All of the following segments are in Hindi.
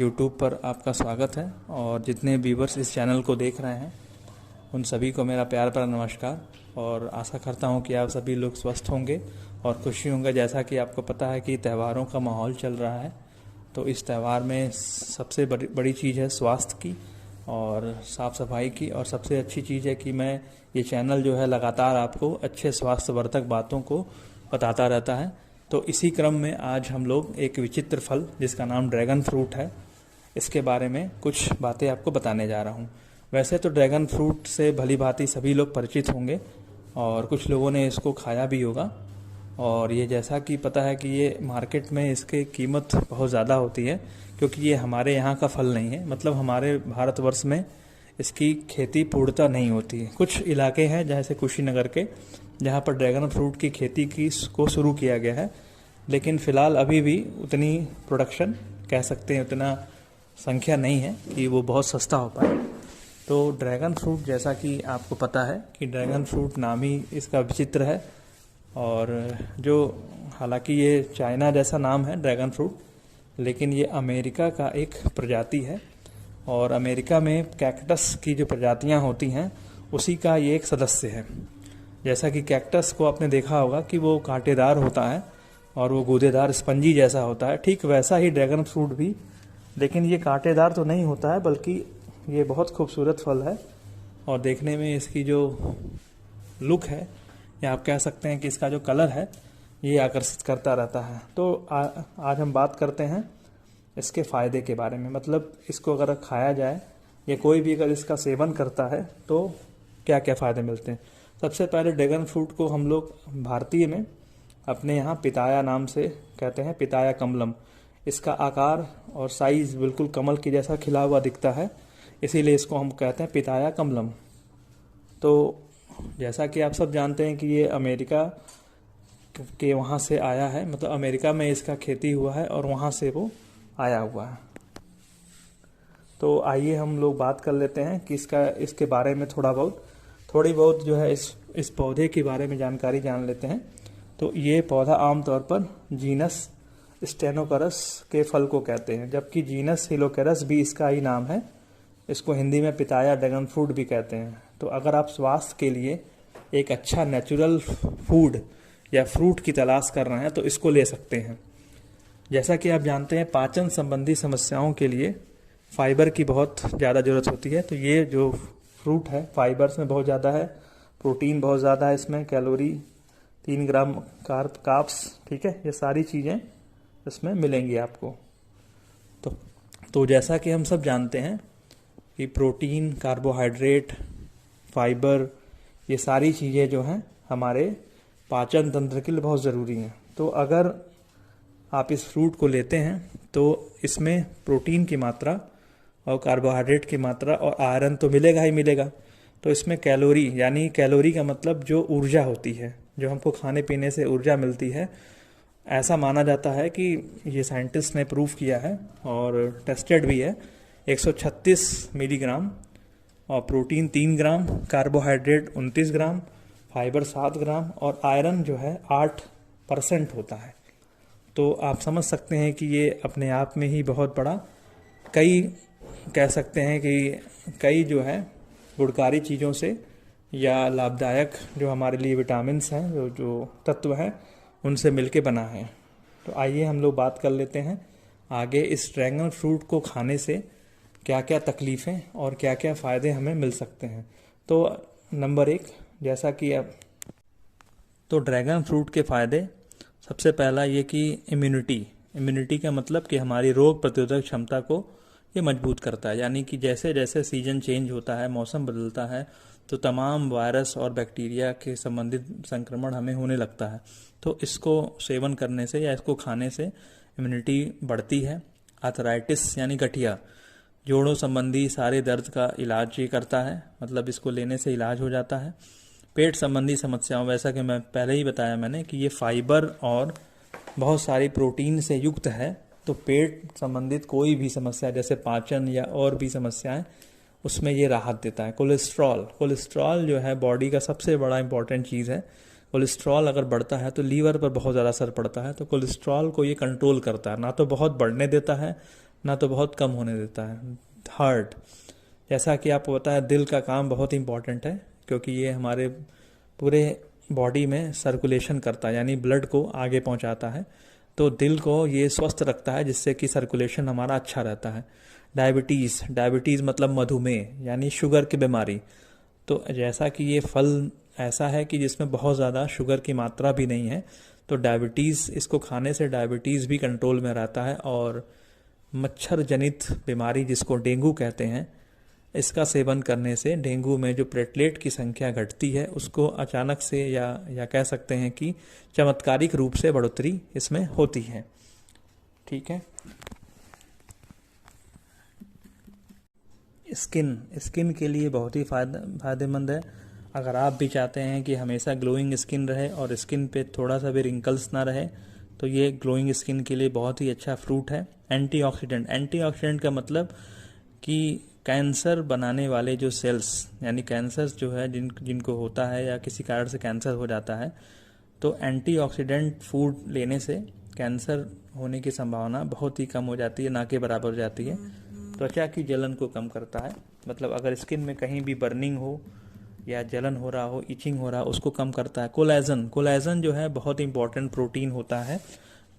यूट्यूब पर आपका स्वागत है और जितने व्यूवर्स इस चैनल को देख रहे हैं उन सभी को मेरा प्यार भरा नमस्कार। और आशा करता हूं कि आप सभी लोग स्वस्थ होंगे और खुशी होंगे। जैसा कि आपको पता है कि त्योहारों का माहौल चल रहा है, तो इस त्यौहार में सबसे बड़ी चीज़ है स्वास्थ्य की और साफ़ सफाई की। और सबसे अच्छी चीज़ है कि मैं ये चैनल जो है लगातार आपको अच्छे स्वास्थ्यवर्धक बातों को बताता रहता है। तो इसी क्रम में आज हम लोग एक विचित्र फल जिसका नाम ड्रैगन फ्रूट है, इसके बारे में कुछ बातें आपको बताने जा रहा हूँ। वैसे तो ड्रैगन फ्रूट से भली भांति सभी लोग परिचित होंगे और कुछ लोगों ने इसको खाया भी होगा। और ये जैसा कि पता है कि ये मार्केट में इसकी कीमत बहुत ज़्यादा होती है, क्योंकि ये हमारे यहाँ का फल नहीं है। मतलब हमारे भारतवर्ष में इसकी खेती पूर्णतः नहीं होती है। कुछ इलाके हैं जैसे कुशीनगर के, जहाँ पर ड्रैगन फ्रूट की खेती को शुरू किया गया है, लेकिन फ़िलहाल अभी भी उतनी प्रोडक्शन कह सकते हैं, उतना संख्या नहीं है कि वो बहुत सस्ता हो पाए। तो ड्रैगन फ्रूट, जैसा कि आपको पता है कि ड्रैगन फ्रूट नाम ही इसका विचित्र है। और जो हालांकि ये चाइना जैसा नाम है ड्रैगन फ्रूट, लेकिन ये अमेरिका का एक प्रजाति है। और अमेरिका में कैक्टस की जो प्रजातियां होती हैं उसी का ये एक सदस्य है। जैसा कि कैक्टस को आपने देखा होगा कि वो कांटेदार होता है और वो गूदेदार स्पंजी जैसा होता है, ठीक वैसा ही ड्रैगन फ्रूट भी, लेकिन ये कांटेदार तो नहीं होता है, बल्कि ये बहुत खूबसूरत फल है। और देखने में इसकी जो लुक है, या आप कह सकते हैं कि इसका जो कलर है, ये आकर्षित करता रहता है। तो आज हम बात करते हैं इसके फ़ायदे के बारे में। मतलब इसको अगर खाया जाए या कोई भी अगर इसका सेवन करता है तो क्या क्या फ़ायदे मिलते हैं। सबसे पहले ड्रैगन फ्रूट को हम लोग भारतीय में अपने यहाँ पिताया नाम से कहते हैं, पिताया कमलम। इसका आकार और साइज़ बिल्कुल कमल की जैसा खिला हुआ दिखता है, इसीलिए इसको हम कहते हैं पिताया कमलम। तो जैसा कि आप सब जानते हैं कि ये अमेरिका के वहाँ से आया है, मतलब अमेरिका में इसका खेती हुआ है और वहाँ से वो आया हुआ है। तो आइए हम लोग बात कर लेते हैं कि इसके बारे में थोड़ी बहुत जो है इस पौधे के बारे में जानकारी जान लेते हैं। तो ये पौधा आमतौर पर जीनस स्टेनोकरस के फल को कहते हैं, जबकि जीनस हिलोकरस भी इसका ही नाम है। इसको हिंदी में पिताया ड्रैगन फ्रूट भी कहते हैं। तो अगर आप स्वास्थ्य के लिए एक अच्छा नेचुरल फूड या फ्रूट की तलाश कर रहे हैं तो इसको ले सकते हैं। जैसा कि आप जानते हैं, पाचन संबंधी समस्याओं के लिए फाइबर की बहुत ज़्यादा ज़रूरत होती है। तो ये जो फ्रूट है, फाइबर्स में बहुत ज़्यादा है, प्रोटीन बहुत ज़्यादा है इसमें, कैलोरी 3 ग्राम कार्ब्स, ठीक है, ये सारी चीज़ें इसमें मिलेंगी आपको। तो जैसा कि हम सब जानते हैं कि प्रोटीन, कार्बोहाइड्रेट, फाइबर, ये सारी चीज़ें जो हैं हमारे पाचन तंत्र के लिए बहुत ज़रूरी हैं। तो अगर आप इस फ्रूट को लेते हैं तो इसमें प्रोटीन की मात्रा और कार्बोहाइड्रेट की मात्रा और आयरन तो मिलेगा ही मिलेगा। तो इसमें कैलोरी, यानी कैलोरी का मतलब जो ऊर्जा होती है, जो हमको खाने पीने से ऊर्जा मिलती है, ऐसा माना जाता है कि ये साइंटिस्ट ने प्रूव किया है और टेस्टेड भी है। 136 मिलीग्राम और प्रोटीन 3 ग्राम, कार्बोहाइड्रेट 29 ग्राम, फाइबर 7 ग्राम और आयरन जो है 8% होता है। तो आप समझ सकते हैं कि ये अपने आप में ही बहुत बड़ा, कह सकते हैं कि कई जो है गुणकारी चीज़ों से या लाभदायक जो हमारे लिए विटामिन्स हैं, जो तत्व हैं, उनसे मिलके बना है। तो आइए हम लोग बात कर लेते हैं आगे इस ड्रैगन फ्रूट को खाने से क्या क्या तकलीफ़ें और क्या क्या फ़ायदे हमें मिल सकते हैं। तो नंबर 1, जैसा कि तो ड्रैगन फ्रूट के फ़ायदे, सबसे पहला ये कि इम्यूनिटी का मतलब कि हमारी रोग प्रतिरोधक क्षमता को ये मजबूत करता है। यानी कि जैसे जैसे सीजन चेंज होता है, मौसम बदलता है, तो तमाम वायरस और बैक्टीरिया के संबंधित संक्रमण हमें होने लगता है। तो इसको सेवन करने से या इसको खाने से इम्यूनिटी बढ़ती है। आर्थराइटिस यानी गठिया, जोड़ों संबंधी सारे दर्द का इलाज ये करता है, मतलब इसको लेने से इलाज हो जाता है। पेट संबंधी समस्याओं, वैसा कि मैं पहले ही बताया मैंने कि ये फाइबर और बहुत सारी प्रोटीन से युक्त है। तो पेट संबंधित कोई भी समस्या, जैसे पाचन या और भी समस्याएं, उसमें ये राहत देता है। कोलेस्ट्रॉल जो है बॉडी का सबसे बड़ा इंपॉर्टेंट चीज़ है। कोलेस्ट्रॉल अगर बढ़ता है तो लीवर पर बहुत ज़्यादा असर पड़ता है। तो कोलेस्ट्रॉल को ये कंट्रोल करता है, ना तो बहुत बढ़ने देता है, ना तो बहुत कम होने देता है। हार्ट, जैसा कि आपको पता है दिल का काम बहुत इंपॉर्टेंट है, क्योंकि ये हमारे पूरे बॉडी में सर्कुलेशन करता है, यानी ब्लड को आगे पहुंचाता है। तो दिल को ये स्वस्थ रखता है, जिससे कि सर्कुलेशन हमारा अच्छा रहता है। डायबिटीज़, डायबिटीज़ मतलब मधुमेह यानी शुगर की बीमारी। तो जैसा कि ये फल ऐसा है कि जिसमें बहुत ज़्यादा शुगर की मात्रा भी नहीं है, तो डायबिटीज़, इसको खाने से डायबिटीज़ भी कंट्रोल में रहता है। और मच्छर जनित बीमारी जिसको डेंगू कहते हैं, इसका सेवन करने से डेंगू में जो प्लेटलेट की संख्या घटती है उसको अचानक से या कह सकते हैं कि चमत्कारिक रूप से बढ़ोतरी इसमें होती है। ठीक है। स्किन के लिए बहुत ही फायदेमंद है। अगर आप भी चाहते हैं कि हमेशा ग्लोइंग स्किन रहे और स्किन पे थोड़ा सा भी रिंकल्स ना रहे, तो ये ग्लोइंग स्किन के लिए बहुत ही अच्छा फ्रूट है। एंटीऑक्सीडेंट का मतलब कि कैंसर बनाने वाले जो सेल्स, यानी कैंसर जो है जिनको होता है या किसी कारण से कैंसर हो जाता है, तो एंटीऑक्सीडेंट फूड लेने से कैंसर होने की संभावना बहुत ही कम हो जाती है, ना के बराबर हो जाती है। त्वचा की जलन को कम करता है, मतलब अगर स्किन में कहीं भी बर्निंग हो या जलन हो रहा हो, इचिंग हो रहा हो, उसको कम करता है। कोलेजन जो है बहुत इंपॉर्टेंट प्रोटीन होता है,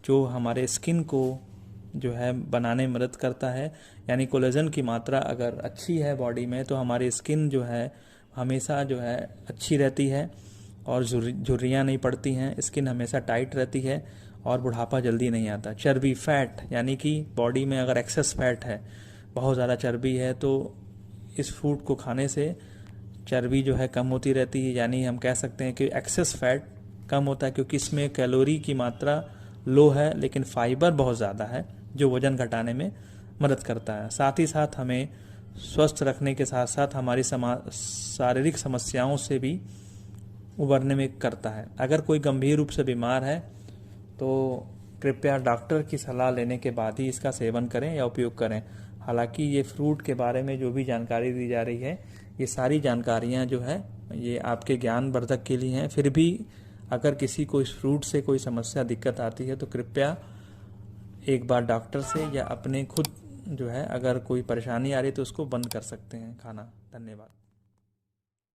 जो हमारे स्किन को जो है बनाने में मदद करता है। यानी कोलेजन की मात्रा अगर अच्छी है बॉडी में, तो हमारी स्किन जो है हमेशा जो है अच्छी रहती है और झुर्रियाँ नहीं पड़ती हैं, स्किन हमेशा टाइट रहती है और बुढ़ापा जल्दी नहीं आता। चर्बी, फैट, यानी कि बॉडी में अगर एक्सेस फैट है, बहुत ज़्यादा चर्बी है, तो इस फूड को खाने से चर्बी जो है कम होती रहती है। यानी हम कह सकते हैं कि एक्सेस फैट कम होता है, क्योंकि इसमें कैलोरी की मात्रा लो है लेकिन फाइबर बहुत ज़्यादा है, जो वजन घटाने में मदद करता है। साथ ही साथ हमें स्वस्थ रखने के साथ साथ हमारी शारीरिक समस्याओं से भी उबरने में करता है। अगर कोई गंभीर रूप से बीमार है तो कृपया डॉक्टर की सलाह लेने के बाद ही इसका सेवन करें या उपयोग करें। हालांकि ये फ्रूट के बारे में जो भी जानकारी दी जा रही है, ये सारी जानकारियाँ जो है ये आपके ज्ञानवर्धक के लिए हैं। फिर भी अगर किसी को इस फ्रूट से कोई समस्या, दिक्कत आती है, तो कृपया एक बार डॉक्टर से या अपने खुद जो है अगर कोई परेशानी आ रही है तो उसको बंद कर सकते हैं खाना। धन्यवाद।